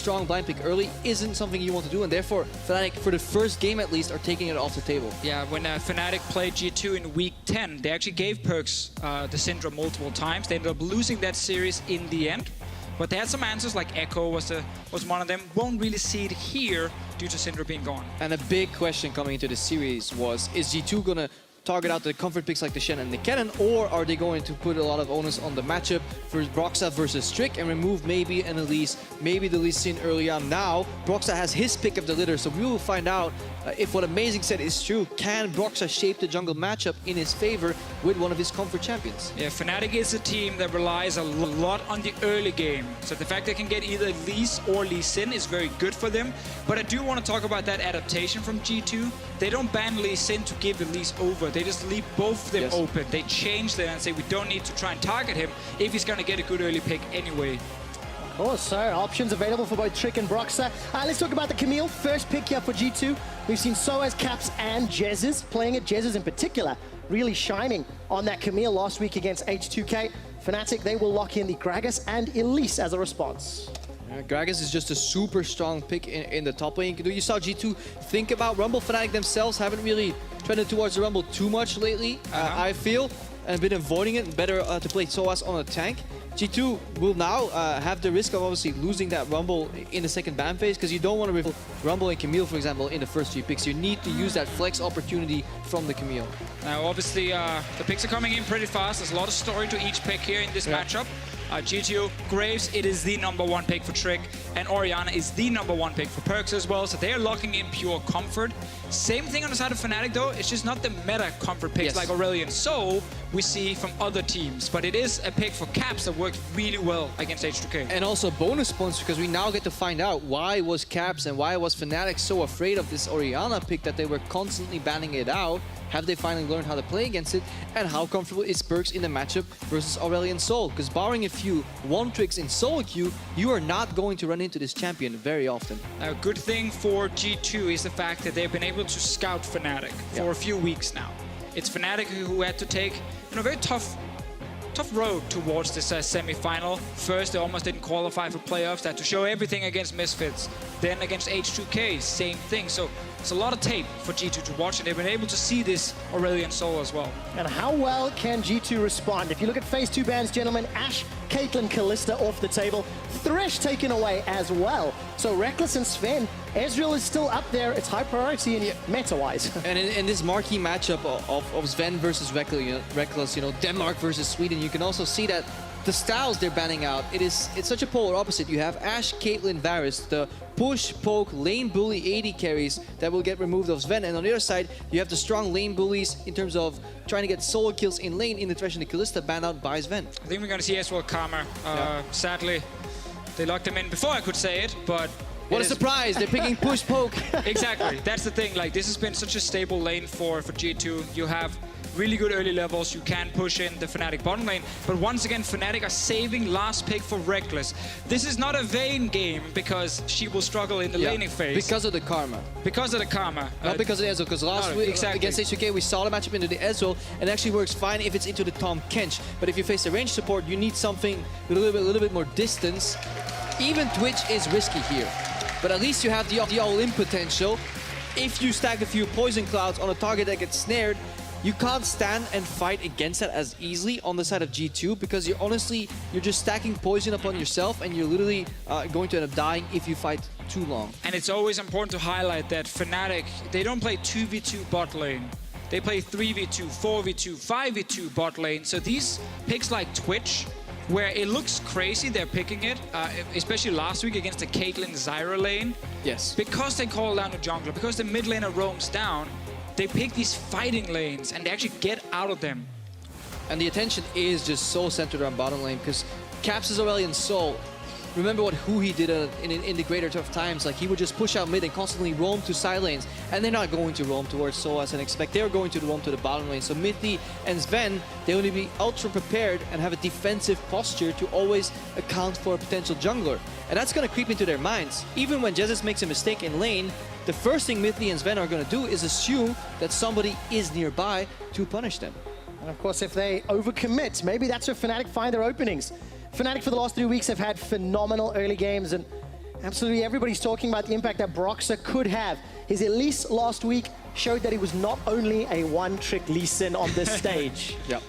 strong blind pick early isn't something you want to do, and therefore Fnatic, for the first game at least, are taking it off the table. Yeah, when Fnatic played G2 in week 10, they actually gave Perkz the Syndra multiple times. They ended up losing that series in the end. But they had some answers, like Echo was one of them. Won't really see it here due to Syndra being gone. And a big question coming into this series was, is G2 going to target out the comfort picks like the Shen and the Cannon, or are they going to put a lot of onus on the matchup for Broxah versus Strick and remove maybe an Elise, maybe the Lee Sin early on? Now, Broxah has his pick of the litter, so we will find out if what Amazing said is true. Can Broxah shape the jungle matchup in his favor with one of his comfort champions? Yeah, Fnatic is a team that relies a lot on the early game. So the fact they can get either Elise or Lee Sin is very good for them. But I do want to talk about that adaptation from G2. They don't ban Lee Sin to give Elise over. They just leave both of them open. They change them and say we don't need to try and target him if he's going to get a good early pick anyway. Of course, so options available for both Trick and Broxah. Let's talk about the Camille. First pick here for G2. We've seen Soaz, Caps, and Jezzes playing it. Jezzes in particular really shining on that Camille last week against H2K. Fnatic, they will lock in the Gragas and Elise as a response. Gragas is just a super strong pick in the top lane. You saw G2 think about Rumble. Fnatic themselves haven't really trended towards the Rumble too much lately, I feel, and been avoiding it. Better to play Soaz on a tank. G2 will now have the risk of obviously losing that Rumble in the second ban phase, because you don't want to Rumble and Camille, for example, in the first 3 picks. You need to use that flex opportunity from the Camille. Now, obviously, the picks are coming in pretty fast. There's a lot of story to each pick here in this matchup. G2, Graves, it is the #1 pick for Trick, and Orianna is the #1 pick for Perkz as well, so they're locking in pure comfort. Same thing on the side of Fnatic though, it's just not the meta comfort picks like Aurelion Sol we see from other teams, but it is a pick for Caps that worked really well against H2K. And also bonus points, because we now get to find out why was Caps and why was Fnatic so afraid of this Orianna pick that they were constantly banning it out. Have they finally learned how to play against it? And how comfortable is Perkz in the matchup versus Aurelion Sol? Because barring a few one-tricks in solo queue, you are not going to run into this champion very often. A good thing for G2 is the fact that they've been able to scout Fnatic for a few weeks now. It's Fnatic who had to take a very tough road towards this semi-final. First, they almost didn't qualify for playoffs. They had to show everything against Misfits. Then against H2K, same thing. So it's a lot of tape for G2 to watch, and they've been able to see this Aurelion Sol as well. And how well can G2 respond? If you look at phase 2 bans, gentlemen, Ashe, Caitlyn, Kalista off the table. Thresh taken away as well. So Reckless and Sven, Ezreal is still up there. It's high priority in meta-wise. And in this marquee matchup of Sven versus Reckless, Denmark versus Sweden, you can also see that the styles they're banning out, it's such a polar opposite. You have Ashe, Caitlyn, Varus, the push, poke, lane bully AD carries that will get removed of Sven. And on the other side, you have the strong lane bullies in terms of trying to get solo kills in lane in the Thresh and the Kalista banned out by Sven. I think we're going to see Ezreal Karma. Sadly, they locked him in before I could say it, but... What a surprise! They're picking push poke. Exactly. That's the thing. Like, this has been such a stable lane for G2. You have really good early levels. You can push in the Fnatic bottom lane. But once again, Fnatic are saving last pick for Reckless. This is not a Vayne game because she will struggle in the laning phase. Because of the Karma. Because of the Karma. Not because of the Ezreal. Because last week against H2K, we saw the matchup into the Ezreal, and it actually works fine if it's into the Tahm Kench. But if you face a range support, you need something with a little bit more distance. Even Twitch is risky here. But at least you have the all-in potential. If you stack a few poison clouds on a target that gets snared, you can't stand and fight against that as easily on the side of G2, because you're just stacking poison upon yourself, and you're literally going to end up dying if you fight too long. And it's always important to highlight that Fnatic, they don't play 2v2 bot lane. They play 3v2, 4v2, 5v2 bot lane. So these picks like Twitch, where it looks crazy they're picking it, especially last week against the Caitlyn Zyra lane. Yes. Because they call down the jungler, because the mid laner roams down, they pick these fighting lanes and they actually get out of them. And the attention is just so centered around bottom lane, because Caps' Aurelion Sol, remember who he did in the greater tough times. Like, he would just push out mid and constantly roam to side lanes, and they're not going to roam towards Soaz and expect. They're going to roam to the bottom lane. So Mithy and Sven, they only be ultra prepared and have a defensive posture to always account for a potential jungler. And that's going to creep into their minds. Even when Jezzes makes a mistake in lane, the first thing Mithy and Sven are going to do is assume that somebody is nearby to punish them. And of course, if they overcommit, maybe that's where Fnatic find their openings. Fnatic for the last 3 weeks have had phenomenal early games, and Absolutely, everybody's talking about the impact that Broxah could have. His Elise last week showed that he was not only a one-trick Lee Sin on this stage. Yep.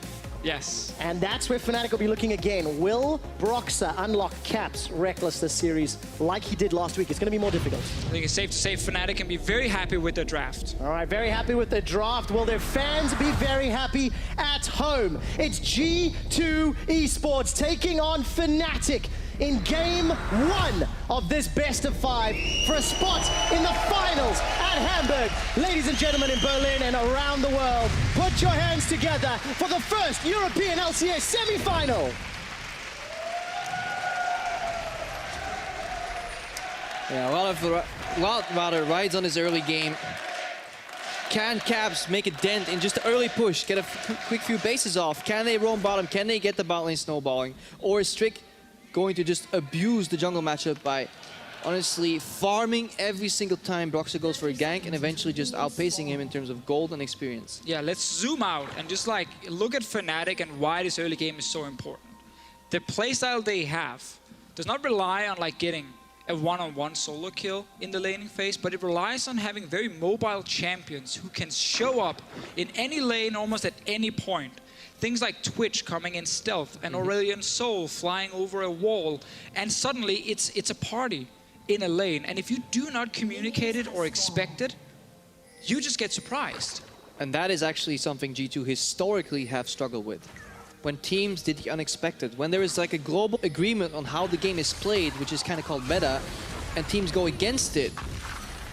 Yes. And that's where Fnatic will be looking again. Will Broxah unlock Caps Reckless this series like he did last week? It's going to be more difficult. I think it's safe to say Fnatic can be very happy with their draft. All right, very happy with the draft. Will their fans be very happy at home? It's G2 eSports taking on Fnatic in game 1 of this best of 5 for a spot in the finals at Hamburg. Ladies and gentlemen in Berlin and around the world, put your hands together for the first European LCS semi-final. Yeah, Wilder rides on his early game. Can Caps make a dent in just the early push, get a quick few bases off? Can they roam bottom? Can they get the bot lane snowballing? Or is Trick going to just abuse the jungle matchup by honestly farming every single time Broxah goes for a gank and eventually just outpacing him in terms of gold and experience? Yeah, let's zoom out and just like look at Fnatic and why this early game is so important. The playstyle they have does not rely on like getting a one-on-one solo kill in the laning phase, but it relies on having very mobile champions who can show up in any lane almost at any point. Things like Twitch coming in stealth and Aurelion Sol flying over a wall, and suddenly it's a party in a lane. And if you do not communicate it or expect it, you just get surprised. And that is actually something G2 historically have struggled with. When teams did the unexpected, when there is like a global agreement on how the game is played, which is kind of called meta, and teams go against it,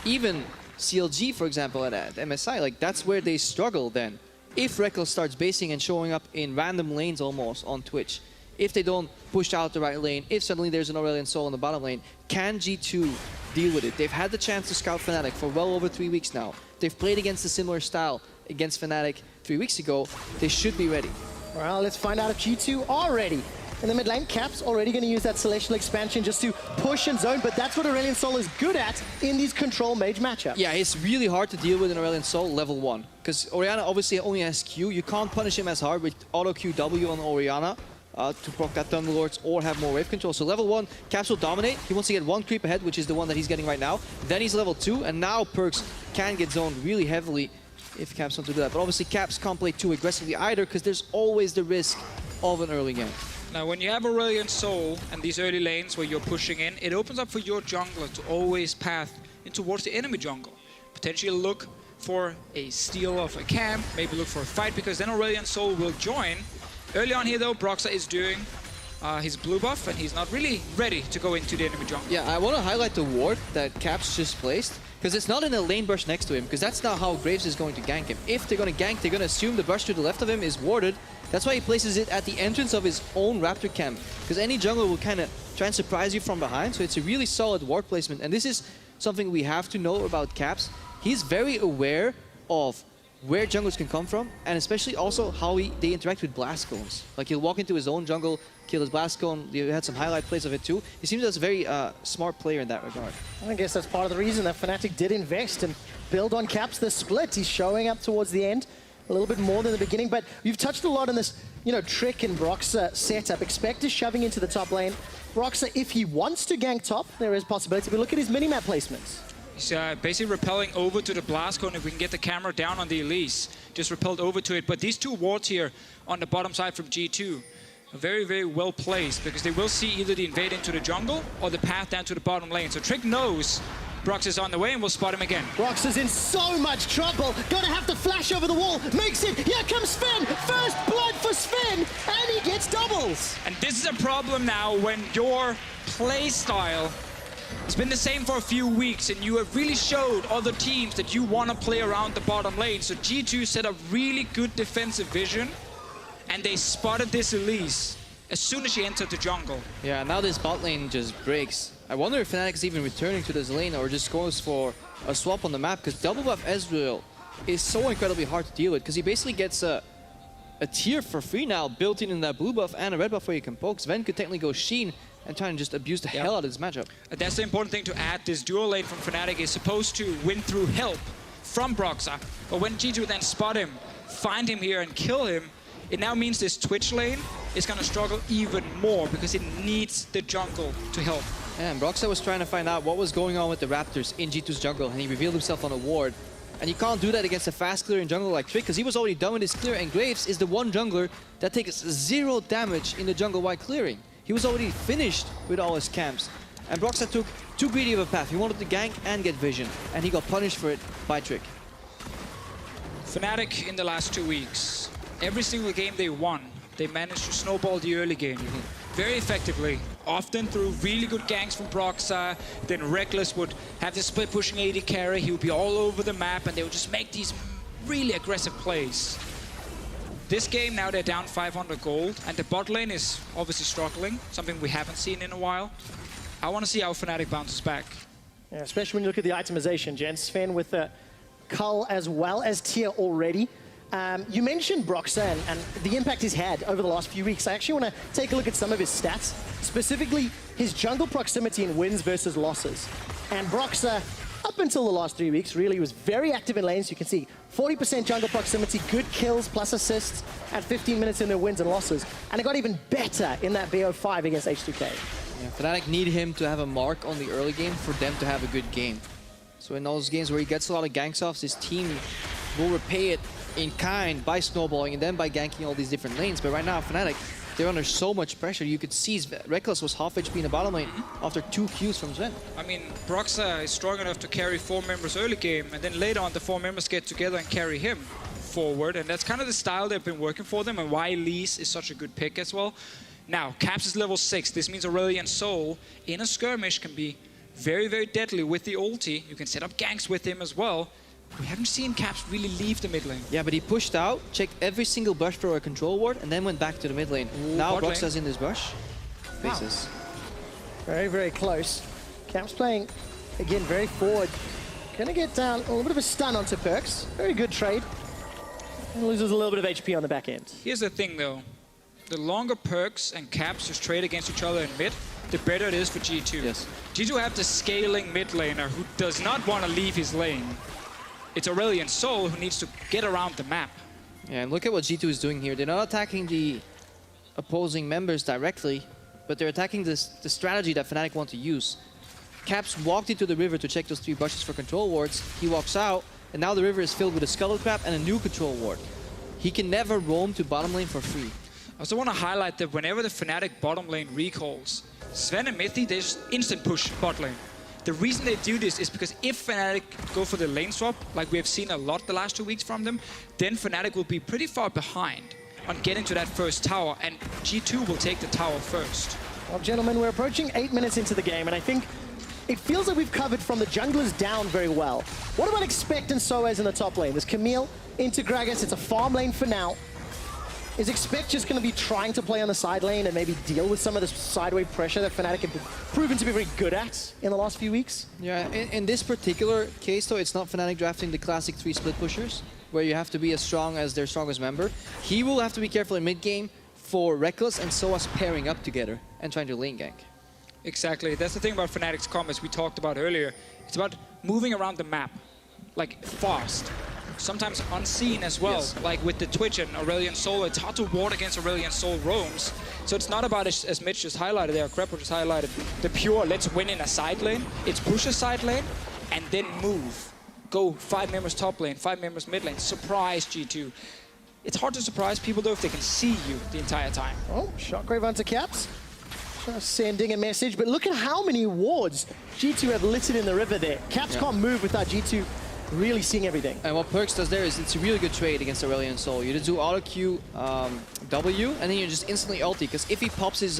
even CLG, for example, at MSI, like that's where they struggle then. If Reckless starts basing and showing up in random lanes almost on Twitch, if they don't push out the right lane, if suddenly there's an Aurelion Sol in the bottom lane, can G2 deal with it? They've had the chance to scout Fnatic for well over 3 weeks now. They've played against a similar style against Fnatic 3 weeks ago. They should be ready. Well, let's find out if G2 are ready. In the mid lane, Caps already going to use that Celestial expansion just to push and zone, but that's what Aurelion Sol is good at in these control mage matchups. Yeah, it's really hard to deal with an Aurelion Sol level 1, because Orianna obviously only has Q. You can't punish him as hard with auto QW on Orianna to proc that Thunder Lords or have more wave control. So level 1, Caps will dominate. He wants to get 1 creep ahead, which is the one that he's getting right now. Then he's level 2, and now Perks can get zoned really heavily if Caps want to do that. But obviously Caps can't play too aggressively either, because there's always the risk of an early game. Now, when you have Aurelion Sol and these early lanes where you're pushing in, it opens up for your jungler to always path in towards the enemy jungle. Potentially look for a steal of a camp, maybe look for a fight, because then Aurelion Sol will join. Early on here, though, Broxah is doing his blue buff, and he's not really ready to go into the enemy jungle. Yeah, I want to highlight the ward that Caps just placed, because it's not in a lane brush next to him, because that's not how Graves is going to gank him. If they're going to gank, they're going to assume the brush to the left of him is warded. That's why he places it at the entrance of his own Raptor camp, because any jungler will kind of try and surprise you from behind, so it's a really solid ward placement. And this is something we have to know about Caps. He's very aware of where junglers can come from, and especially also how they interact with blast cones. Like he'll walk into his own jungle, kill his blast cone. You had some highlight plays of it too. He seems as a very smart player in that regard. I guess that's part of the reason that Fnatic did invest and build on Caps this split. He's showing up towards the end a little bit more than the beginning, but you've touched a lot on this, you know, Trick and Broxah setup. Expector shoving into the top lane. Broxah, if he wants to gank top, there is possibility, but look at his minimap placements. He's basically repelling over to the blast cone. If we can get the camera down on the Elise, just repelled over to it. But these two wards here on the bottom side from G2 are very, very well placed, because they will see either the invade into the jungle or the path down to the bottom lane. So Trick knows Broxah's on the way, and we'll spot him again. Broxah's in so much trouble. Gonna have to flash over the wall. Makes it. Here comes Sven. First blood for Sven, and he gets doubles. And this is a problem now when your play style has been the same for a few weeks, and you have really showed other teams that you want to play around the bottom lane. So G2 set up really good defensive vision, and they spotted this Elise as soon as she entered the jungle. Yeah, now this bot lane just breaks. I wonder if Fnatic is even returning to this lane or just goes for a swap on the map, because double buff Ezreal is so incredibly hard to deal with, because he basically gets a tier for free now built in that blue buff and a red buff where you can poke. Sven could technically go Sheen and try and just abuse the hell out of this matchup. That's the important thing to add. This dual lane from Fnatic is supposed to win through help from Broxah, but when G2 then spot him, find him here and kill him, it now means this Twitch lane is going to struggle even more, because it needs the jungle to help. And Broxah was trying to find out what was going on with the Raptors in G2's jungle, and he revealed himself on a ward. And you can't do that against a fast clearing jungler like Trick, because he was already done with his clear, and Graves is the one jungler that takes 0 damage in the jungle while clearing. He was already finished with all his camps. And Broxah took too greedy of a path. He wanted to gank and get vision, and he got punished for it by Trick. Fnatic in the last 2 weeks, every single game they won, they managed to snowball the early game very effectively, often through really good ganks from Broxah. Then Reckless would have the split pushing AD carry, he would be all over the map, and they would just make these really aggressive plays. This game, now they're down 500 gold, and the bot lane is obviously struggling, something we haven't seen in a while. I want to see how Fnatic bounces back. Yeah, especially when you look at the itemization, gents. Sven with Cull as well as Tier already. You mentioned Broxah and the impact he's had over the last few weeks. I actually want to take a look at some of his stats, specifically his jungle proximity in wins versus losses. And Broxah, up until the last 3 weeks, really was very active in lanes. You can see 40% jungle proximity, good kills plus assists at 15 minutes in their wins and losses. And it got even better in that BO5 against H2K. Yeah, Fnatic need him to have a mark on the early game for them to have a good game. So in those games where he gets a lot of ganks off, his team will repay it in kind by snowballing and then by ganking all these different lanes. But right now, Fnatic, they're under so much pressure. You could see Reckless was half HP in the bottom lane after 2 Qs from Sven. I mean, Broxah is strong enough to carry 4 members early game, and then later on the 4 members get together and carry him forward. And that's kind of the style they've been working for them, and why Lee's is such a good pick as well. Now, Caps is level 6. This means Aurelion Sol in a skirmish can be very, very deadly with the ulti. You can set up ganks with him as well. We haven't seen Caps really leave the mid lane. Yeah, but he pushed out, checked every single bush for a control ward, and then went back to the mid lane. Ooh, now Broxah's in this bush. Faces. Wow. Very, very close. Caps playing, again, very forward. Gonna get down a little bit of a stun onto Perks. Very good trade. And loses a little bit of HP on the back end. Here's the thing, though. The longer Perks and Caps just trade against each other in mid, the better it is for G2. Yes. G2 have the scaling mid laner who does not want to leave his lane. It's Aurelion Sol who needs to get around the map. Yeah, and look at what G2 is doing here. They're not attacking the opposing members directly, but they're attacking the strategy that Fnatic want to use. Caps walked into the river to check those 3 bushes for control wards. He walks out, and now the river is filled with a Scuttle Crab and a new control ward. He can never roam to bottom lane for free. I also want to highlight that whenever the Fnatic bottom lane recalls, Sven and Mithy, they just instant push bot lane. The reason they do this is because if Fnatic go for the lane swap, like we have seen a lot the last 2 weeks from them, then Fnatic will be pretty far behind on getting to that first tower, and G2 will take the tower first. Well, gentlemen, we're approaching 8 minutes into the game, and I think it feels like we've covered from the junglers down very well. What about Expect and Soaz in the top lane? There's Camille into Gragas. It's a farm lane for now. Is Expect just going to be trying to play on the side lane and maybe deal with some of the sideway pressure that Fnatic have proven to be very good at in the last few weeks? Yeah, in this particular case, though, it's not Fnatic drafting the classic 3 split pushers, where you have to be as strong as their strongest member. He will have to be careful in mid-game for Reckless and Soaz pairing up together and trying to lane gank. Exactly. That's the thing about Fnatic's combos we talked about earlier. It's about moving around the map, like fast. Sometimes unseen as well, yes. Like with the Twitch and Aurelion Sol, it's hard to ward against Aurelion Sol roams. So it's not about, as Mitch just highlighted there, Crepo just highlighted, the pure let's win in a side lane. It's push a side lane and then move. Go 5 members top lane, 5 members mid lane, surprise G2. It's hard to surprise people though if they can see you the entire time. Oh, Shockwave onto Caps. Just sending a message, but look at how many wards G2 have littered in the river there. Caps can't move without G2 really seeing everything. And what Perks does there is it's a really good trade against Aurelion Sol. You just do auto Q W, and then you just instantly ulti, because if he pops his,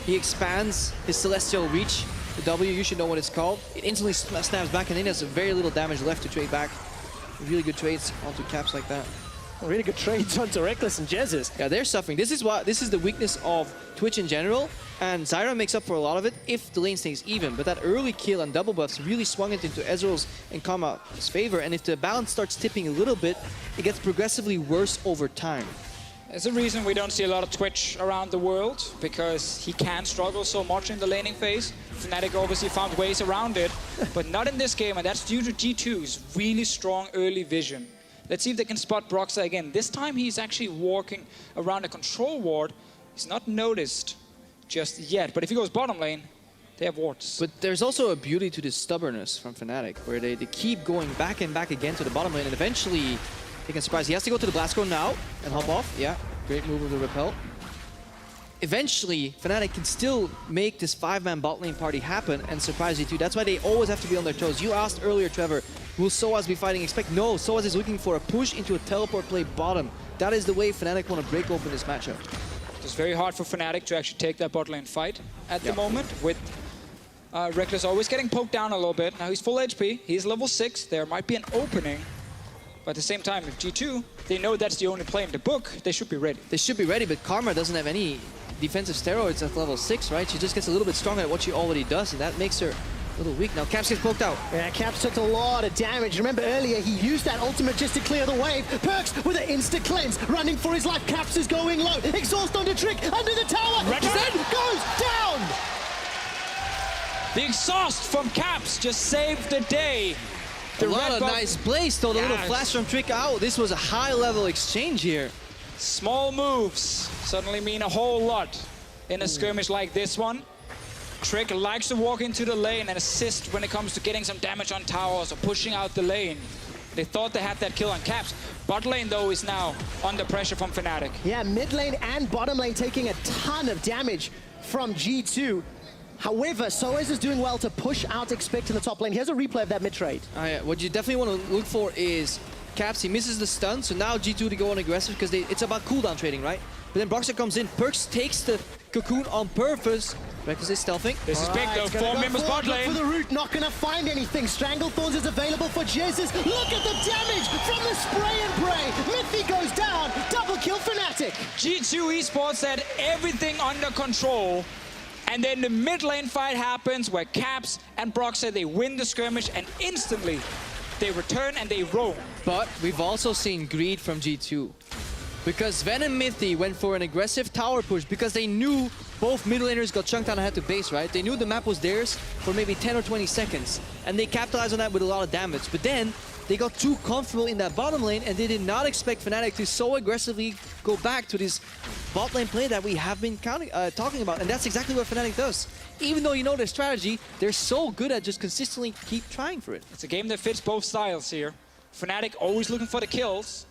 he expands his Celestial Reach, the W, you should know what it's called, it instantly snaps back, and then there's very little damage left to trade back. Really good trades onto Caps like that. Really good trades onto Reckless and Jesus. Yeah, they're suffering. This is the weakness of Twitch in general, and Zyra makes up for a lot of it if the lane stays even. But that early kill and double buffs really swung it into Ezreal's and Karma's favor, and if the balance starts tipping a little bit, it gets progressively worse over time. There's a reason we don't see a lot of Twitch around the world, because he can struggle so much in the laning phase. Fnatic obviously found ways around it, but not in this game, and that's due to G2's really strong early vision. Let's see if they can spot Broxah again. This time he's actually walking around a control ward. He's not noticed just yet, but if he goes bottom lane, They have wards. But there's also a beauty to this stubbornness from Fnatic, where they keep going back and back again to the bottom lane, and eventually they can surprise. He has to go to the blast cone now and hop off. Yeah, great move with the repel. Eventually, Fnatic can still make this 5-man bot lane party happen and surprise G2. That's why they always have to be on their toes. You asked earlier, Trevor, will Soaz be fighting Expect? No, Soaz is looking for a push into a teleport play bottom. That is the way Fnatic want to break open this matchup. It's very hard for Fnatic to actually take that bot lane fight at the moment, with Reckless always getting poked down a little bit. Now he's full HP, he's level 6, there might be an opening. But at the same time, if G2, they know that's the only play in the book, they should be ready. They should be ready, but Karma doesn't have any defensive steroids at level 6, right? She just gets a little bit stronger at what she already does, and that makes her a little weak. Now Caps gets poked out. Yeah, Caps took a lot of damage. Remember earlier, he used that ultimate just to clear the wave. Perks with an insta-cleanse, running for his life. Caps is going low. Exhaust onto Trick, under the tower. Then goes down! The exhaust from Caps just saved the day. A lot of nice plays, though. The little flash from Trick out. This was a high-level exchange here. Small moves suddenly mean a whole lot in a skirmish like this one. Trick likes to walk into the lane and assist when it comes to getting some damage on towers or pushing out the lane. They thought they had that kill on Caps. Bot lane, though, is now under pressure from Fnatic. Yeah, mid lane and bottom lane taking a ton of damage from G2. However, Soaz is doing well to push out Expect in the top lane. Here's a replay of that mid trade. What you definitely want to look for is Caps. He misses the stun, so now G2 to go on aggressive because it's about cooldown trading, right? But then Broxah comes in, Perks takes the cocoon on purpose. Reckless is stealthing. This is big though, 4 members bot lane. For the root, not gonna find anything. Stranglethorns is available for Jesus. Look at the damage from the spray and pray. Mithy goes down, double kill Fnatic. G2 eSports had everything under control. And then the mid lane fight happens where Caps and Broxah, they win the skirmish and instantly they return and they roam. But we've also seen greed from G2. Because Sven and Mithy went for an aggressive tower push because they knew both mid laners got chunked down and had to base, right? They knew the map was theirs for maybe 10 or 20 seconds. And they capitalized on that with a lot of damage. But then they got too comfortable in that bottom lane and they did not expect Fnatic to so aggressively go back to this bot lane play that we have been talking about. And that's exactly what Fnatic does. Even though you know their strategy, they're so good at just consistently keep trying for it. It's a game that fits both styles here. Fnatic always looking for the kills,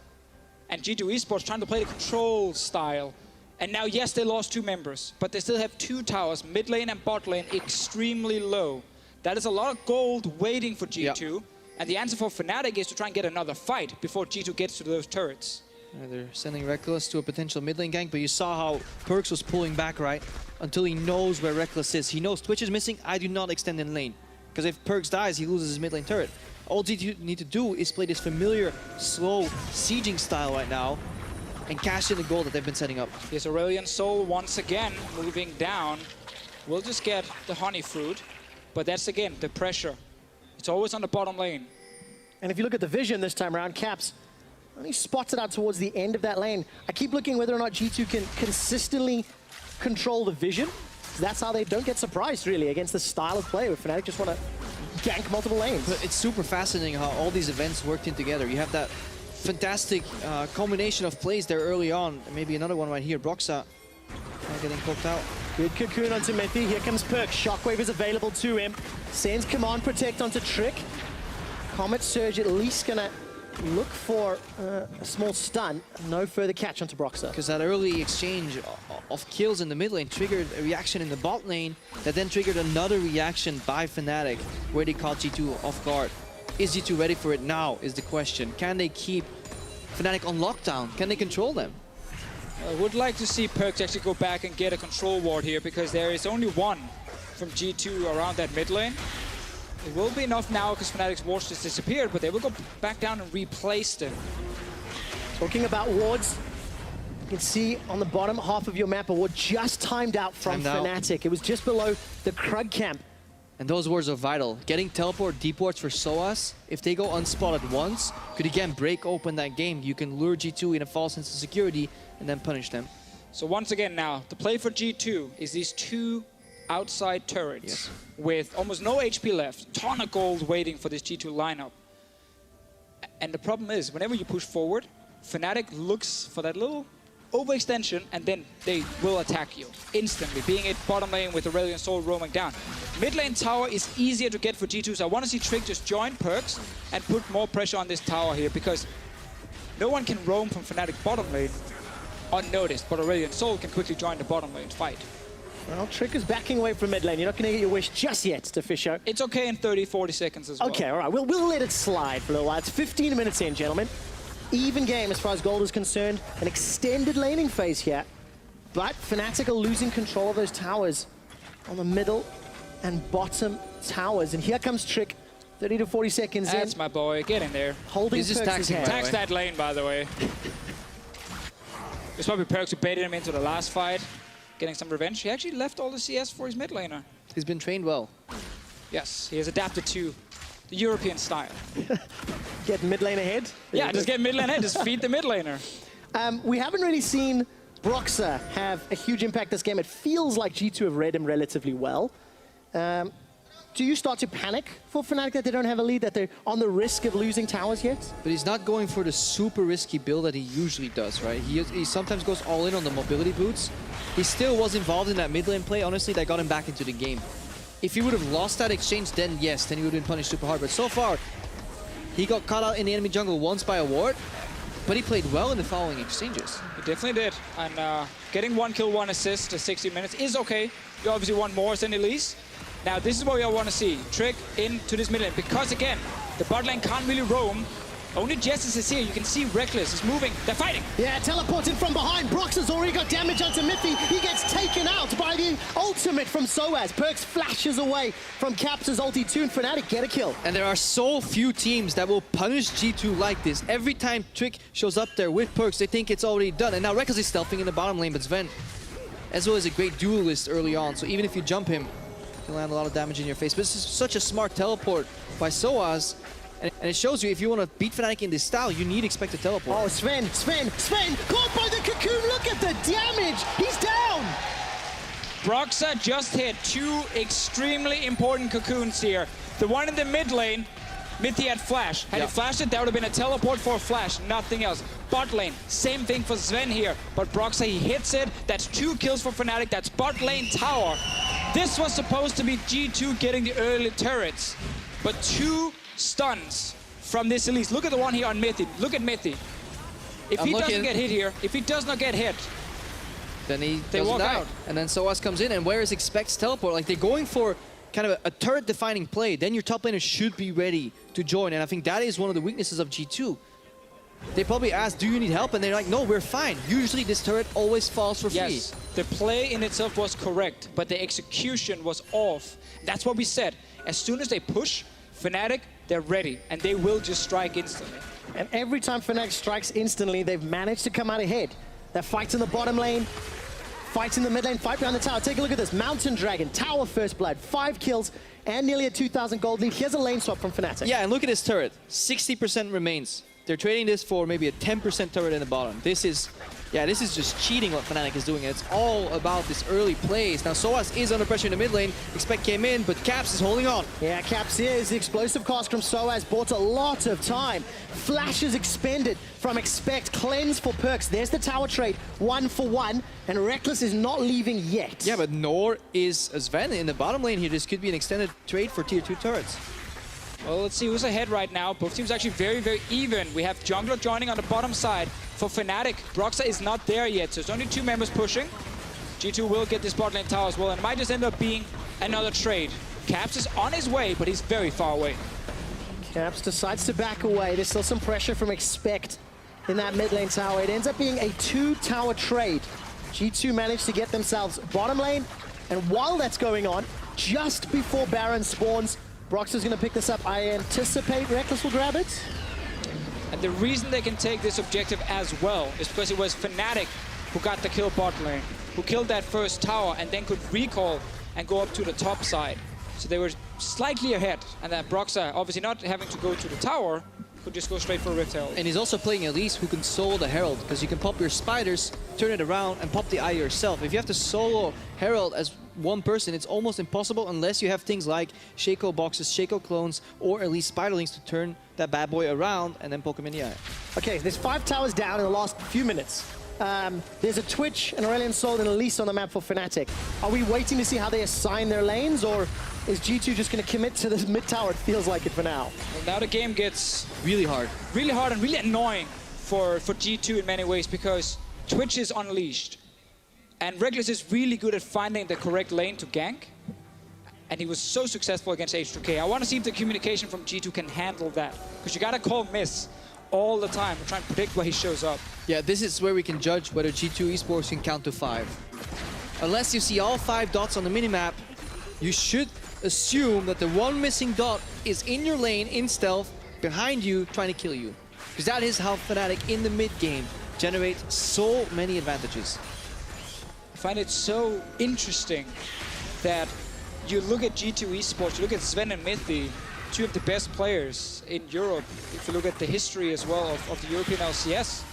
and G2 eSports trying to play the control style. And now, yes, they lost 2 members, but they still have 2 towers, mid lane and bot lane, extremely low. That is a lot of gold waiting for G2. Yep. And the answer for Fnatic is to try and get another fight before G2 gets to those turrets. They're sending Reckless to a potential mid lane gank, but you saw how Perks was pulling back, right? Until he knows where Reckless is. He knows Twitch is missing, I do not extend in lane. Because if Perks dies, he loses his mid lane turret. All G2 need to do is play this familiar, slow sieging style right now and cash in the goal that they've been setting up. Here's Aurelion Sol once again moving down. We'll just get the honey fruit, but that's again the pressure. It's always on the bottom lane. And if you look at the vision this time around, Caps only spots it out towards the end of that lane. I keep looking whether or not G2 can consistently control the vision. That's how they don't get surprised, really, against the style of play where Fnatic just want to gank multiple lanes. But it's super fascinating how all these events worked in together. You have that fantastic combination of plays there early on. Maybe another one right here. Broxah getting poked out. Good cocoon onto Mithy. Here comes Perk. Shockwave is available to him. Sends Command Protect onto Trick. Comet Surge at least gonna look for a small stun. No further catch onto Broxah. Because that early exchange of kills in the mid lane triggered a reaction in the bot lane that then triggered another reaction by Fnatic where they caught G2 off guard. Is G2 ready for it now is the question. Can they keep Fnatic on lockdown? Can they control them? I would like to see Perks actually go back and get a control ward here because there is only one from G2 around that mid lane. It will be enough now because Fnatic's wards just disappeared, but they will go back down and replace them. Talking about wards, you can see on the bottom half of your map a ward just timed out from Fnatic. It was just below the Krug camp. And those wards are vital. Getting teleport deep wards for Soaz, if they go unspotted once, could again break open that game. You can lure G2 in a false sense of security and then punish them. So once again now, the play for G2 is these 2 outside turrets with almost no HP left, ton of gold waiting for this G2 lineup. And the problem is, whenever you push forward, Fnatic looks for that little overextension, and then they will attack you instantly, being it bottom lane with Aurelion Sol roaming down. Mid lane tower is easier to get for G2, so I want to see Trick just join Perks and put more pressure on this tower here, because no one can roam from Fnatic bottom lane unnoticed, but Aurelion Sol can quickly join the bottom lane fight. Well, Trick is backing away from mid lane. You're not going to get your wish just yet, Fisho. It's okay in 30, 40 seconds as well. Okay, all right. We'll let it slide for a little while. It's 15 minutes in, gentlemen. Even game as far as gold is concerned. An extended laning phase here. But Fnatic are losing control of those towers on the middle and bottom towers. And here comes Trick, 30 to 40 seconds in. That's my boy. Get in there. Holding He's just Perks' taxing, hand. Tax that lane, by the way. It's probably Perks who baited him into the last fight, getting some revenge. He actually left all the CS for his mid laner. He's been trained well. Yes, he has adapted to the European style. Get mid lane ahead. Yeah, just get mid lane ahead, just feed the mid laner. We haven't really seen Broxah have a huge impact this game. It feels like G2 have read him relatively well. Do you start to panic for Fnatic that they don't have a lead, that they're on the risk of losing towers yet? But he's not going for the super risky build that he usually does, right? He sometimes goes all in on the mobility boots. He still was involved in that mid lane play. Honestly, that got him back into the game. If he would have lost that exchange, then yes, then he would have been punished super hard. But so far, he got caught out in the enemy jungle once by a ward, but he played well in the following exchanges. He definitely did. And getting 1 kill, 1 assist to 60 minutes is okay. You obviously want more than Elise. Now, this is what we all want to see. Trick into this mid lane. Because, again, the bot lane can't really roam. Only Jessis is here. You can see Reckless is moving. They're fighting. Yeah, teleporting from behind. Brox has already got damage onto Miffy. He gets taken out by the ultimate from Soaz. Perks flashes away from Caps' ulti 2, and Fnatic get a kill. And there are so few teams that will punish G2 like this. Every time Trick shows up there with Perks, they think it's already done. And now Reckless is stealthing in the bottom lane, but Sven, as well, is a great duelist early on. So even if you jump him, he'll land a lot of damage in your face. But this is such a smart teleport by Soaz. And it shows you, if you want to beat Fnatic in this style, you need expected teleport. Oh, Sven, caught by the cocoon. Look at the damage. He's down. Broxah just hit 2 extremely important cocoons here. The one in the mid lane, Mithy had flash. Had he flashed it, that would have been a teleport for a flash, nothing else. Bot lane, same thing for Sven here. But Broxah, he hits it. That's 2 kills for Fnatic. That's bot lane tower. This was supposed to be G2 getting the early turrets. But 2 stuns from this Elise. Look at the one here on Mithy. Look at Mithy. If he doesn't get hit here, if he does not get hit, then he they doesn't walk die. out. And then Soaz comes in, and whereas expects teleport, like they're going for kind of a turret-defining play, then your top laner should be ready to join. And I think that is one of the weaknesses of G2. They probably ask, do you need help? And they're like, no, we're fine. Usually this turret always falls for free. Yes, the play in itself was correct, but the execution was off. That's what we said. As soon as they push, Fnatic, they're ready, and they will just strike instantly. And every time Fnatic strikes instantly, they've managed to come out ahead. They're fighting the bottom lane, fights in the mid lane, fight behind the tower. Take a look at this. Mountain Dragon, Tower First Blood, 5 kills, and nearly a 2,000 gold lead. Here's a lane swap from Fnatic. Yeah, and look at this turret. 60% remains. They're trading this for maybe a 10% turret in the bottom. This is just cheating what Fnatic is doing. It's all about this early plays. Now, Soaz is under pressure in the mid lane. Expect came in, but Caps is holding on. Yeah, Caps is. The explosive cast from Soaz bought a lot of time. Flashes expended from Expect. Cleanse for Perks. There's the tower trade, 1 for 1. And Reckless is not leaving yet. Yeah, but nor is Sven in the bottom lane here. This could be an extended trade for tier 2 turrets. Well, let's see who's ahead right now. Both teams actually very, very even. We have Jungler joining on the bottom side. For Fnatic, Broxah is not there yet, so it's only 2 members pushing. G2 will get this bot lane tower as well, and it might just end up being another trade. Caps is on his way, but he's very far away. Caps decides to back away. There's still some pressure from Expect in that mid lane tower. It ends up being a 2-tower trade. G2 managed to get themselves bottom lane, and while that's going on, just before Baron spawns, Broxah's going to pick this up. I anticipate Reckless will grab it. And the reason they can take this objective as well is because it was Fnatic who got the kill bot lane, who killed that first tower and then could recall and go up to the top side. So they were slightly ahead, and that Broxah, obviously not having to go to the tower, could just go straight for Rift Herald. And he's also playing Elise who can solo the Herald, because you can pop your spiders, turn it around, and pop the eye yourself. If you have to solo Herald as one person, it's almost impossible unless you have things like Shaco boxes, Shaco clones, or Elise spiderlings to turn that bad boy around and then poke him in the eye. Okay, there's 5 towers down in the last few minutes. There's a Twitch, an Aurelion Sol, and a Elise on the map for Fnatic. Are we waiting to see how they assign their lanes, or is G2 just going to commit to this mid tower? It feels like it for now. Well, now the game gets Really hard. really hard and really annoying for G2 in many ways, because Twitch is unleashed. And Reckless is really good at finding the correct lane to gank. And he was so successful against H2K. I want to see if the communication from G2 can handle that. Because you got to call miss all the time and try and predict where he shows up. Yeah, this is where we can judge whether G2 eSports can count to 5. Unless you see all 5 dots on the minimap, you should assume that the one missing dot is in your lane, in stealth, behind you, trying to kill you. Because that is how Fnatic in the mid game generate so many advantages. I find it so interesting that you look at G2 eSports, you look at Sven and Mithi, 2 of the best players in Europe, if you look at the history as well of the European LCS.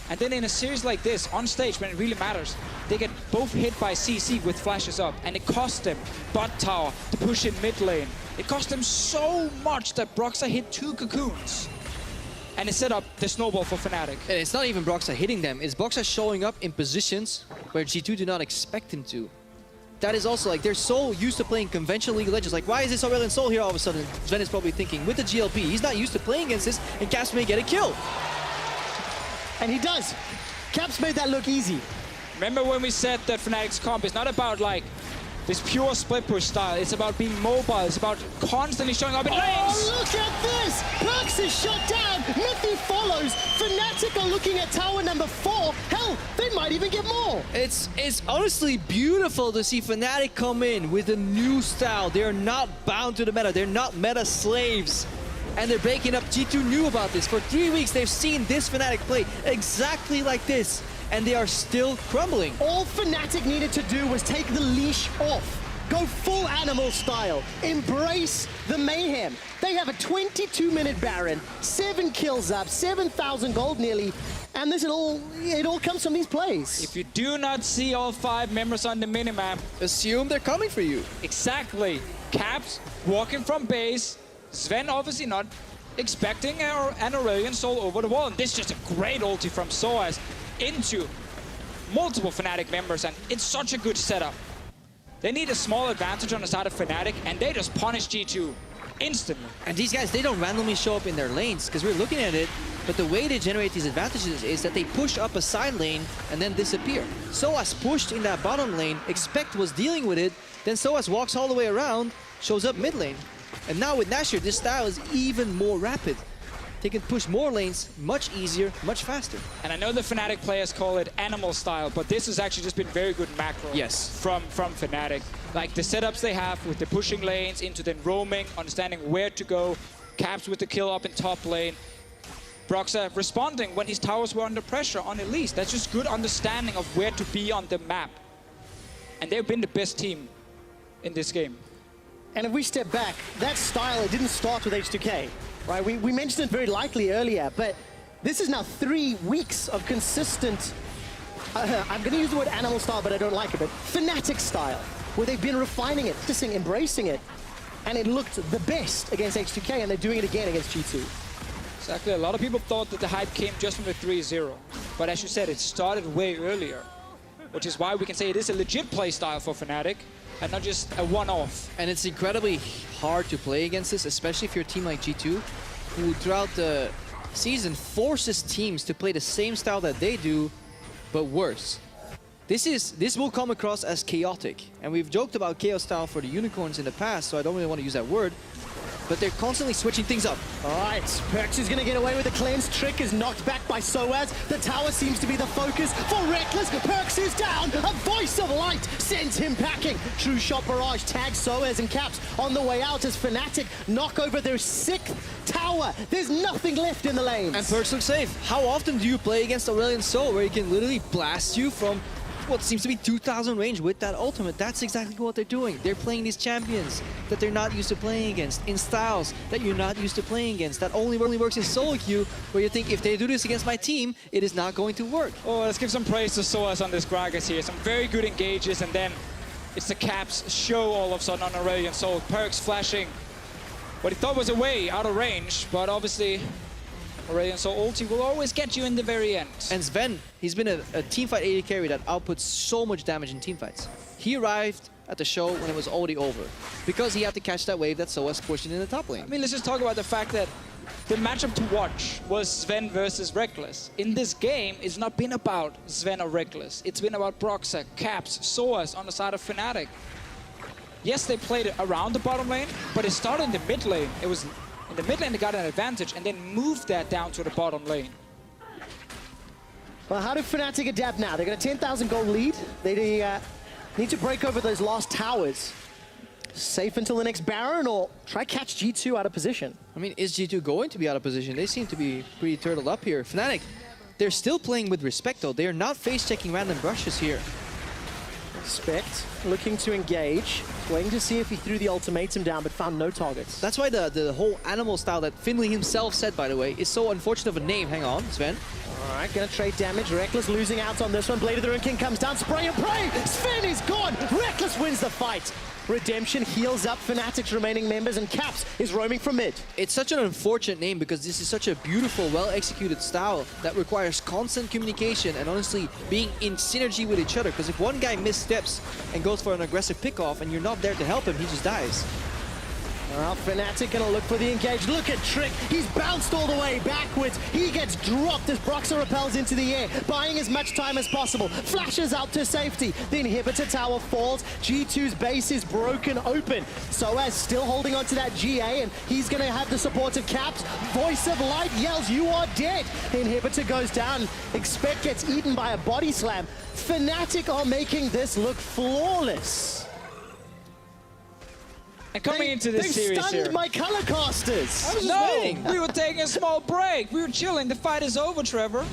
And then in a series like this, on stage, when it really matters, they get both hit by CC with flashes up, and it cost them bot tower to push in mid lane. It cost them so much that Broxah hit 2 cocoons. And it set up the snowball for Fnatic. And it's not even Broxah hitting them, it's Broxah showing up in positions where G2 do not expect him to. That is also like, they're so used to playing conventional League of Legends. Like, why is this Aurelion Sol here all of a sudden? Sven is probably thinking, with the GLP, he's not used to playing against this, and Caps may get a kill. And he does. Caps made that look easy. Remember when we said that Fnatic's comp is not about like this pure split push style, it's about being mobile, it's about constantly showing up in lanes. Oh, look at this! Perks is shut down, Mithi follows, Fnatic are looking at tower number 4. Hell, they might even get more. It's honestly beautiful to see Fnatic come in with a new style. They're not bound to the meta, they're not meta slaves. And they're breaking up. G2 knew about this. For 3 weeks, they've seen this Fnatic play exactly like this. And they are still crumbling. All Fnatic needed to do was take the leash off. Go full animal style. Embrace the mayhem. They have a 22-minute Baron, 7 kills up, 7,000 gold nearly. And it all comes from these plays. If you do not see all 5 members on the minimap, Assume they're coming for you. exactly. Caps walking from base, Sven obviously not expecting an Aurelion Sol over the wall. And this is just a great ulti from Soaz into multiple Fnatic members, and it's such a good setup. They need a small advantage on the side of Fnatic, and they just punish G2 instantly. And these guys, they don't randomly show up in their lanes, because we're looking at it, but the way they generate these advantages is that they push up a side lane and then disappear. Soaz pushed in that bottom lane, Expect was dealing with it, then Soaz walks all the way around, shows up mid lane. And now with Nashor, this style is even more rapid. They can push more lanes much easier, much faster. And I know the Fnatic players call it animal style, but this has actually just been very good macro. Yes. From Fnatic. Like the setups they have with the pushing lanes into then roaming, understanding where to go, Caps with the kill up in top lane. Broxah responding when his towers were under pressure on Elise. That's just good understanding of where to be on the map. And they've been the best team in this game. And if we step back, that style, it didn't start with H2K, right? We mentioned it very lightly earlier, but this is now 3 weeks of consistent, I'm going to use the word animal style, but I don't like it, but Fnatic style, where they've been refining it, practicing, embracing it, and it looked the best against H2K, and they're doing it again against G2. Exactly. A lot of people thought that the hype came just from the 3-0. But as you said, it started way earlier, which is why we can say it is a legit play style for Fnatic, and not just a one-off. And it's incredibly hard to play against this, especially if you're a team like G2, who throughout the season forces teams to play the same style that they do, but worse. This will come across as chaotic. And we've joked about chaos style for the Unicorns in the past, so I don't really want to use that word. But they're constantly switching things up. All right, Perks is going to get away with the cleanse. Trick is knocked back by Soaz. The tower seems to be the focus for Reckless. Perks is down. A voice of light sends him packing. True shot barrage tags Soaz and Caps on the way out as Fnatic knock over their 6th tower. There's nothing left in the lanes. And Perks look safe. How often do you play against Aurelion Sol, where he can literally blast you from what seems to be 2,000 range with that ultimate? That's exactly what they're doing. They're playing these champions that they're not used to playing against, in styles that you're not used to playing against. That only works in solo queue, where you think, if they do this against my team, it is not going to work. Oh, let's give some praise to Soaz on this Gragas here. Some very good engages, and then it's the Caps show all of a sudden on Aurelion Sol. Perks flashing what he thought was away, out of range, but obviously Aurelion Soul ulti will always get you in the very end. And Sven, he's been a teamfight AD carry that outputs so much damage in teamfights. He arrived at the show when it was already over because he had to catch that wave that SOAS pushed in the top lane. I mean, let's just talk about the fact that the matchup to watch was Sven versus Reckless. In this game, it's not been about Sven or Reckless. It's been about Broxah, Caps, SOAS on the side of Fnatic. Yes, they played it around the bottom lane, but it started in the mid lane. It was in the mid lane they got an advantage and then moved that down to the bottom lane. Well, how do Fnatic adapt now? They got a 10,000 gold lead. They need to break over those last towers. Safe until the next Baron, or try catch G2 out of position. I mean, is G2 going to be out of position? They seem to be pretty turtled up here. Fnatic, they're still playing with respect though. They are not face-checking random brushes here. Respect, looking to engage. Waiting to see if he threw the ultimatum down, but found no targets. That's why the whole animal style that Finley himself said, by the way, is so unfortunate of a name. Hang on, Sven. All right, gonna trade damage. Reckless losing out on this one. Blade of the Ruin King comes down, spray and pray. Sven is gone. Reckless wins the fight. Redemption heals up Fnatic's remaining members, and Caps is roaming from mid. It's such an unfortunate name because this is such a beautiful, well-executed style that requires constant communication and honestly being in synergy with each other. Because if one guy missteps and goes for an aggressive pickoff and you're not there to help him, he just dies. Well, Fnatic gonna look for the engage. Look at Trick. He's bounced all the way backwards. He gets dropped as Broxah repels into the air, buying as much time as possible. Flashes out to safety. The inhibitor tower falls. G2's base is broken open. SOAS still holding on to that GA, and he's gonna have the support of Caps. Voice of Light yells, "You are dead." The inhibitor goes down. Expect gets eaten by a body slam. Fnatic are making this look flawless. And coming into this series They've stunned here. my color casters. I was just No, waiting. we were taking a small break. We were chilling. The fight is over, Trevor.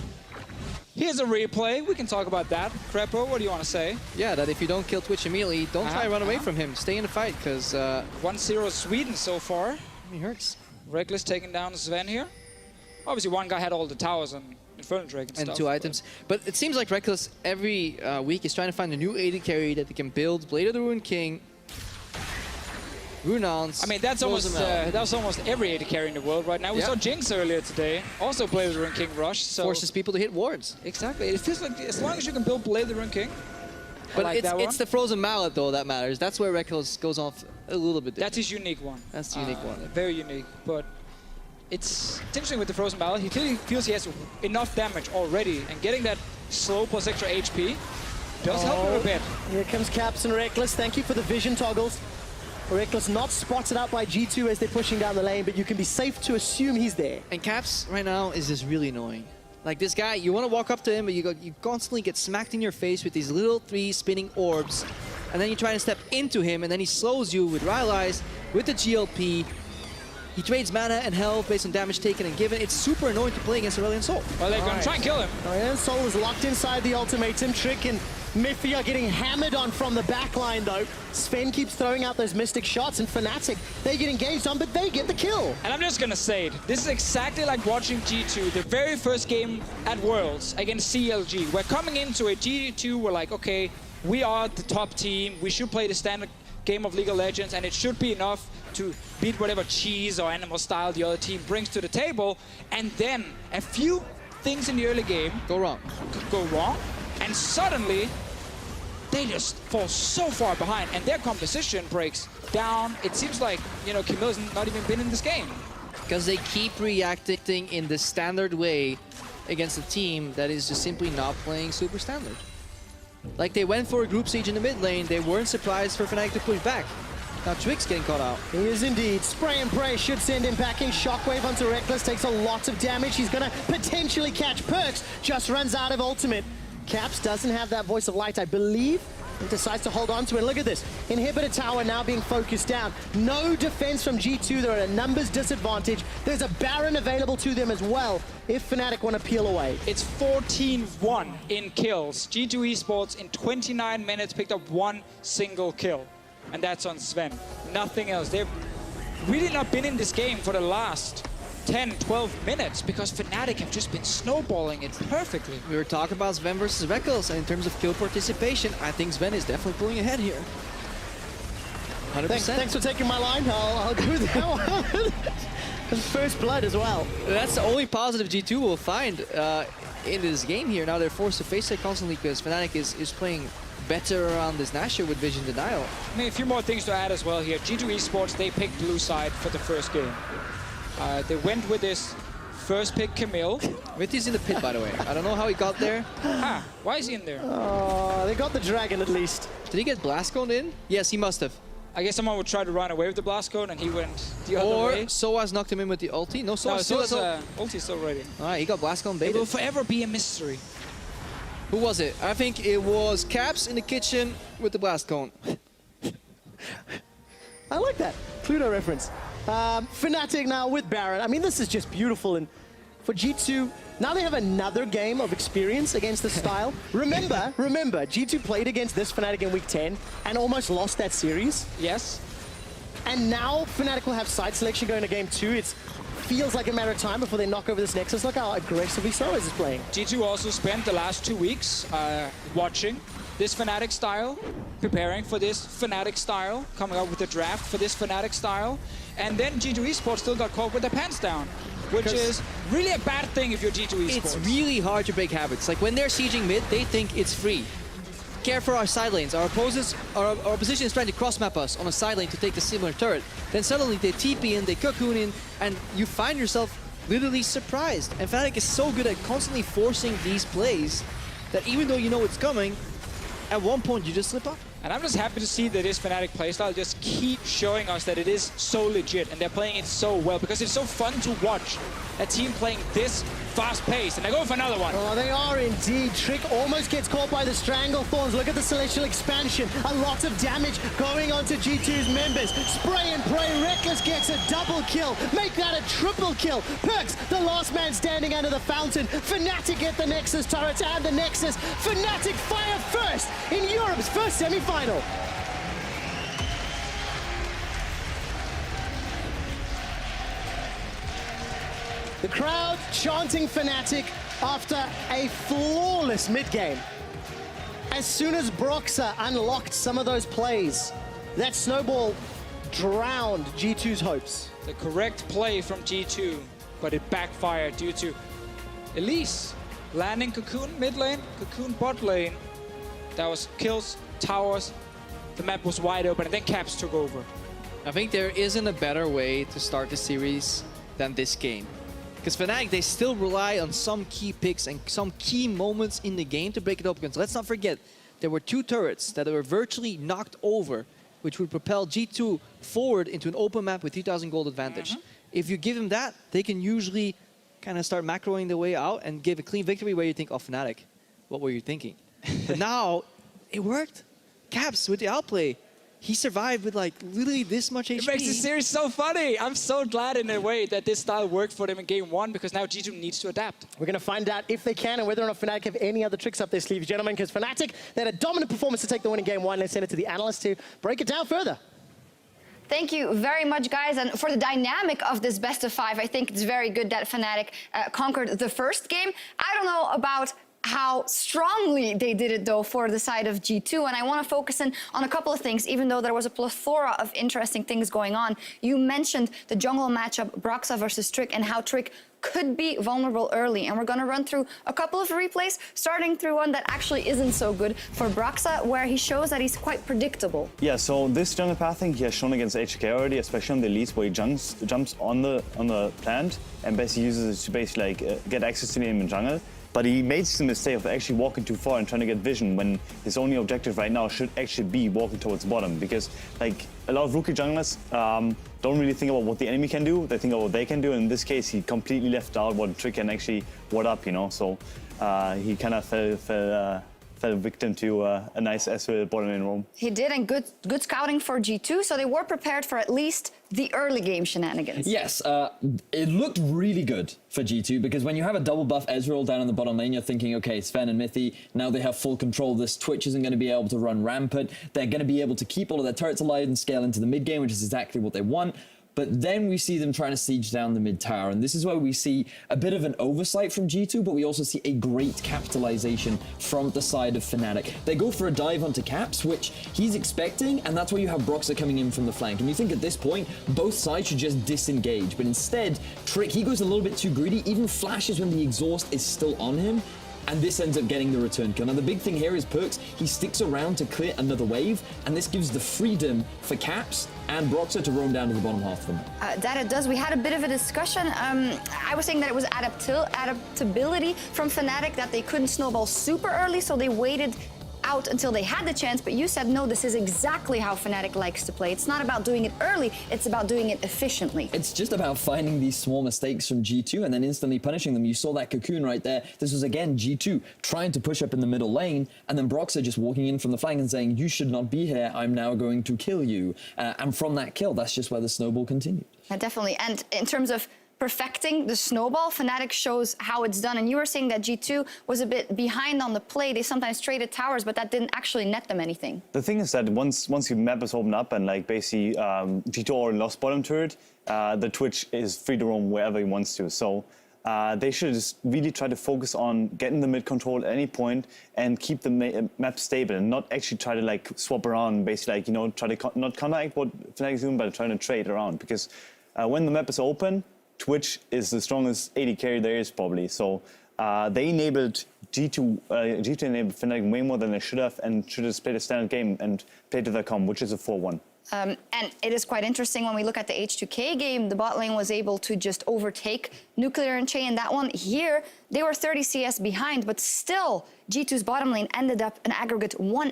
Here's a replay. We can talk about that. Crepo, what do you want to say? Yeah, that if you don't kill Twitch immediately, don't try to run away from him. Stay in the fight because 1-0 Sweden so far. he hurts. Reckless taking down Sven here. Obviously, one guy had all the towers and Infernal Drake and And stuff. two items. But it seems like Reckless every week is trying to find a new AD carry that they can build. Blade of the Ruin King. Runons. I mean, that's almost every AD carry in the world right now. We Yeah. saw Jinx earlier today. Also played with Rune King Rush. So forces people to hit wards. exactly. It feels like as long as you can build Blade the Rune King. I But like that it's one. the frozen mallet though that matters. That's where Reckless goes off a little bit different. That's his unique one. That's the unique one. Very unique. But it's interesting with the Frozen Mallet. He clearly feels he has enough damage already, and getting that slow plus extra HP does help him a bit. Here comes Caps and Reckless. Thank you for the vision toggles. Reckless not spotted out by G2 as they're pushing down the lane, but you can be safe to assume he's there. And Caps right now is just really annoying. Like this guy, you want to walk up to him, but you constantly get smacked in your face with these little 3 spinning orbs. And then you try to step into him, and then he slows you with Rylai's, with the GLP. He trades mana and health based on damage taken and given. It's super annoying to play against Aurelion Sol. Well, they're going to try and kill him. Aurelion Sol is locked inside the ultimatum. Trick and Miffy are getting hammered on from the backline though. Sven keeps throwing out those mystic shots, and Fnatic, they get engaged on, but they get the kill. And I'm just going to say it. This is exactly like watching G2, the very first game at Worlds against CLG. We're coming into a G2, we're like, okay, we are the top team. We should play the standard game of League of Legends, and it should be enough to beat whatever cheese or animal style the other team brings to the table. And then a few things in the early game Go wrong. go wrong, and suddenly they just fall so far behind, and their composition breaks down. It seems like, you know, Camille's not even been in this game. Because they keep reacting in the standard way against a team that is just simply not playing super standard. Like they went for a group siege in the mid lane, they weren't surprised for Fnatic to push back. Now Trick's getting caught out. He is indeed. Spray and pray should send him packing. Shockwave onto Reckless, takes a lot of damage. He's gonna potentially catch Perks, just runs out of ultimate. Caps doesn't have that Voice of Light, I believe. He decides to hold on to it. Look at this. Inhibitor tower now being focused down. No defense from G2. They're at a numbers disadvantage. There's a Baron available to them as well if Fnatic want to peel away. It's 14-1 in kills. G2 eSports in 29 minutes picked up 1 single kill. And that's on Sven. Nothing else. They've really not been in this game for the last 10, 12 minutes because Fnatic have just been snowballing it perfectly. We were talking about Sven versus Reckless, and in terms of kill participation, I think Sven is definitely pulling ahead here. 100%. Thanks for taking my line. I'll go with that one. First blood as well. That's the only positive G2 will find in this game here. Now they're forced to face it constantly because Fnatic is playing better around this Nashor with Vision Denial. I mean, a few more things to add as well here. G2 eSports, they picked blue side for the first game. They went with this first pick Camille. Mithy's in the pit, by the way. I don't know how he got there. Why is he in there? Oh, they got the dragon at least. Did he get blast coned in? Yes, he must have. I guess someone would try to run away with the blast cone and he went the other way. Or Soaz knocked him in with the ulti. No, Soaz ulti still ready. Alright, he got blast cone It baited. will forever be a mystery. Who was it? I think it was Caps in the kitchen with the blast cone. I like that. Pluto reference. Fnatic now with Baron. I mean, this is just beautiful. And for G2, now they have another game of experience against the style. Remember, G2 played against this Fnatic in week 10 and almost lost that series. Yes. And now Fnatic will have side selection going to game 2. It feels like a matter of time before they knock over this Nexus. Look how aggressively Soaz is playing. G2 also spent the last 2 weeks watching this Fnatic style, preparing for this Fnatic style, coming up with a draft for this Fnatic style. And then G2 eSports still got caught with their pants down, which is really a bad thing if you're G2 eSports. It's really hard to break habits. Like when they're sieging mid, they think it's free. Care for our side lanes. Our opposition is trying to cross-map us on a side lane to take the similar turret. Then suddenly they TP in, they cocoon in, and you find yourself literally surprised. And Fnatic is so good at constantly forcing these plays that even though you know it's coming, at one point you just slip up. And I'm just happy to see that this Fnatic playstyle just keep showing us that it is so legit and they're playing it so well because it's so fun to watch a team playing this fast-paced. And they're going for another one. Oh, they are indeed. Trick almost gets caught by the Stranglethorns. Look at the Celestial Expansion. A lot of damage going on to G2's members. Spray and pray. Reckless gets a double kill. Make that a triple kill. Perks, the last man standing under the fountain. Fnatic get the Nexus turrets and the Nexus. Fnatic fire first in Europe's first semi-final. The crowd chanting Fnatic after a flawless mid-game. As soon as Broxah unlocked some of those plays, that snowball drowned G2's hopes. The correct play from G2, but it backfired due to Elise landing Cocoon mid lane, Cocoon bot lane. That was kills, towers, the map was wide open, and then Caps took over. I think there isn't a better way to start the series than this game. Because Fnatic, they still rely on some key picks and some key moments in the game to break it open. Because let's not forget, there were 2 turrets that were virtually knocked over, which would propel G2 forward into an open map with 3,000 gold advantage. If you give them that, they can usually kind of start macroing their way out and give a clean victory where you think, oh, Fnatic, what were you thinking? But now, it worked. Caps with the outplay. He survived with like literally this much HP. It makes the series so funny. I'm so glad in a way that this style worked for them in game 1 because now G2 needs to adapt. We're going to find out if they can and whether or not Fnatic have any other tricks up their sleeves, gentlemen, because Fnatic, they had a dominant performance to take the win in game 1. Let's send it to the analysts to break it down further. Thank you very much, guys. And for the dynamic of this best of 5, I think it's very good that Fnatic conquered the first game. I don't know about how strongly they did it, though, for the side of G2. And I want to focus in on a couple of things, even though there was a plethora of interesting things going on. You mentioned the jungle matchup, Broxah versus Trick, and how Trick could be vulnerable early. And we're going to run through a couple of replays, starting through one that actually isn't so good for Broxah, where he shows that he's quite predictable. Yeah, so this jungle pathing he has shown against HK already, especially on the Elise, where he jumps on the plant and basically uses it to basically like get access to the enemy jungle. But he makes the mistake of actually walking too far and trying to get vision when his only objective right now should actually be walking towards bottom. Because like a lot of rookie junglers don't really think about what the enemy can do. They think about what they can do. And in this case, he completely left out what Trick can actually ward up, you know. So he kind of fell victim to a nice S-Will bottom lane roam. He did, and good scouting for G2, so they were prepared for at least the early game shenanigans. Yes, it looked really good for G2 because when you have a double buff Ezreal down in the bottom lane, you're thinking, okay, Sven and Mithy, now they have full control. This Twitch isn't going to be able to run rampant. They're going to be able to keep all of their turrets alive and scale into the mid game, which is exactly what they want. but then we see them trying to siege down the mid tower, and this is where we see a bit of an oversight from G2, but we also see a great capitalization from the side of Fnatic. They go for a dive onto Caps, which he's expecting, and that's where you have Broxah coming in from the flank. And you think at this point, both sides should just disengage, but instead, Trick, he goes a little bit too greedy, even flashes when the exhaust is still on him, and this ends up getting the return kill. Now, the big thing here is Perkz, he sticks around to clear another wave, and this gives the freedom for Caps and Broxah to roam down to the bottom half of the map. That it does. We had a bit of a discussion. I was saying that it was adaptability from Fnatic, that they couldn't snowball super early, so they waited out until they had the chance, but you said no, this is exactly how Fnatic likes to play. It's not about doing it early, it's about doing it efficiently. It's just about finding these small mistakes from G2 and then instantly punishing them. You saw that cocoon right there. This was again G2 trying to push up in the middle lane, and then Broxah just walking in from the flank and saying, you should not be here, I'm now going to kill you. And from that kill, that's just where the snowball continued. Definitely, and in terms of perfecting the snowball, Fnatic shows how it's done. And you were saying that G2 was a bit behind on the play. They sometimes traded towers, but that didn't actually net them anything. The thing is that once your map is opened up and like basically G2 already lost bottom turret, the Twitch is free to roam wherever he wants to. So they should just really try to focus on getting the mid control at any point and keep the map stable and not actually try to like swap around, basically like, you know, try to not counteract what Fnatic is doing, but trying to trade around. Because when the map is open, Twitch is the strongest AD carry there is probably. So they enabled G2 enabled Fnatic way more than they should have, and should have played a standard game and played to their comp, which is a 4-1. And it is quite interesting when we look at the H2K game, the bot lane was able to just overtake Nuclear and Chain. That one here, they were 30 CS behind, but still G2's bottom lane ended up an aggregate 1-10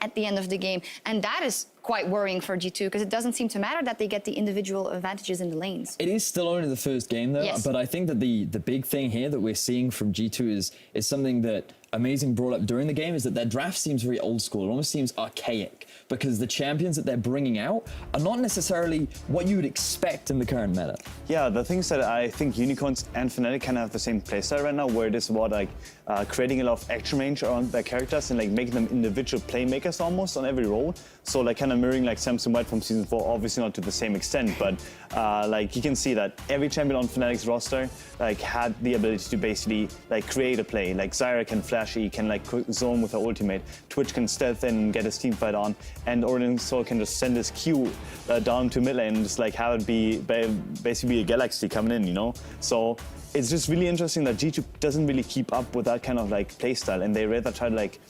at the end of the game. And that is quite worrying for G2, because it doesn't seem to matter that they get the individual advantages in the lanes. It is still only the first game though, yes. But I think that the big thing here that we're seeing from G2 is something that Amazing brought up during the game, is that their draft seems very old school. It almost seems archaic, because the champions that they're bringing out are not necessarily what you would expect in the current meta. Yeah, the things that I think Unicorns and Fnatic kind of have the same playstyle right now, where it is about like creating a lot of action range around their characters and like making them individual playmakers almost on every role. So like kind of mirroring like Samson White from Season 4, obviously not to the same extent, but like you can see that every champion on Fnatic's roster like had the ability to basically like create a play. Like Zyra can flash E, can like zone with her ultimate, Twitch can stealth in and get his team fight on, and Orion Sol can just send his Q down to mid lane and just like have it be basically a galaxy coming in, you know? So it's just really interesting that G2 doesn't really keep up with that kind of like playstyle, and they rather try to like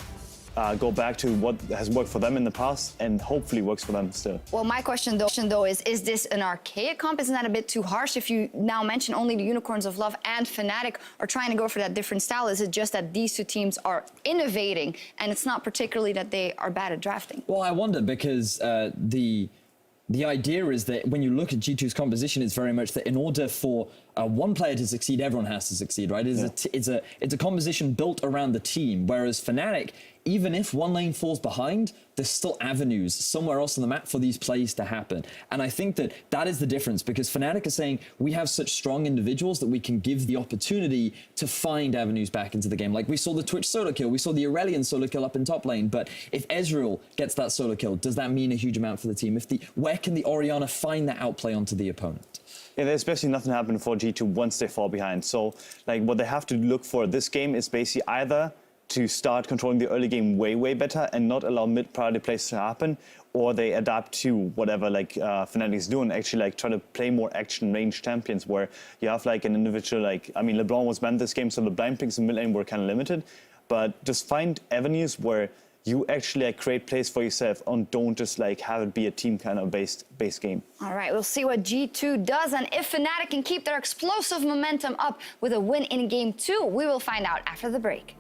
go back to what has worked for them in the past and hopefully works for them still. Well, my question though is this an archaic comp? Isn't that a bit too harsh if you now mention only the Unicorns of Love and Fnatic are trying to go for that different style? Is it just that these two teams are innovating and it's not particularly that they are bad at drafting? Well, I wonder, because the idea is that when you look at G2's composition, it's very much that in order for one player to succeed, everyone has to succeed, right? It's a composition built around the team, whereas Fnatic, even if one lane falls behind, there's still avenues somewhere else on the map for these plays to happen. And I think that that is the difference, because Fnatic is saying we have such strong individuals that we can give the opportunity to find avenues back into the game. Like we saw the Twitch solo kill, we saw the Aurelion solo kill up in top lane, but if Ezreal gets that solo kill, does that mean a huge amount for the team? Where can the Orianna find that outplay onto the opponent? Yeah, there's basically nothing happening for G2 once they fall behind. So like what they have to look for this game is basically either to start controlling the early game way better and not allow mid-priority plays to happen, or they adapt to whatever like Fnatic is doing, actually like try to play more action range champions where you have like an individual, like, I mean, LeBlanc was banned this game, so the blind picks in mid lane were kind of limited, but just find avenues where you actually like create plays for yourself and don't just like have it be a team kind of based game. All right, we'll see what G2 does, and if Fnatic can keep their explosive momentum up with a win in Game 2, we will find out after the break.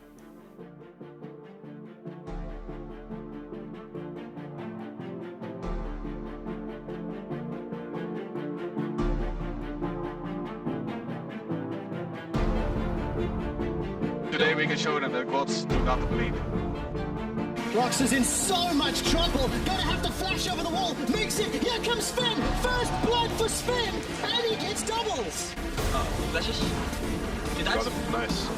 Today we can show them that gods do not bleed. Broxah's in so much trouble. Gonna have to flash over the wall. Makes it. Here comes Sven. First blood for Sven. And he gets doubles. Flashes. You died? Got him. Nice.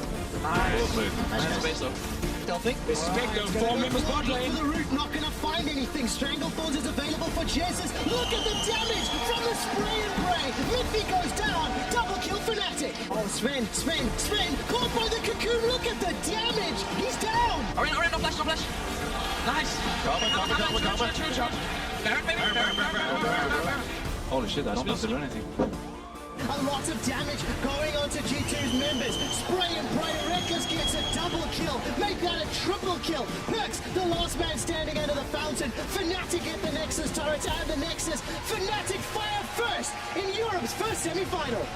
Nice. Well played. Nice space though. Stealthing. This is big though. 4 members bot lane. For the root, not gonna find anything. Stranglethorns is available for Jesus. Look at the damage from the spray and pray. Miffy goes down. Double kill Fnatic. Oh, Sven. Caught by the cocoon. Look at the damage. He's down. Alright, no flash. Nice. Holy shit, I don't have to do anything. A lot of damage going on to G2's members. Spray and pray. Reckless gets a double kill. Make that a triple kill. Perks, the last man standing under the fountain. Fnatic get the Nexus turrets and the Nexus. Fnatic fire first in Europe's first semi-final.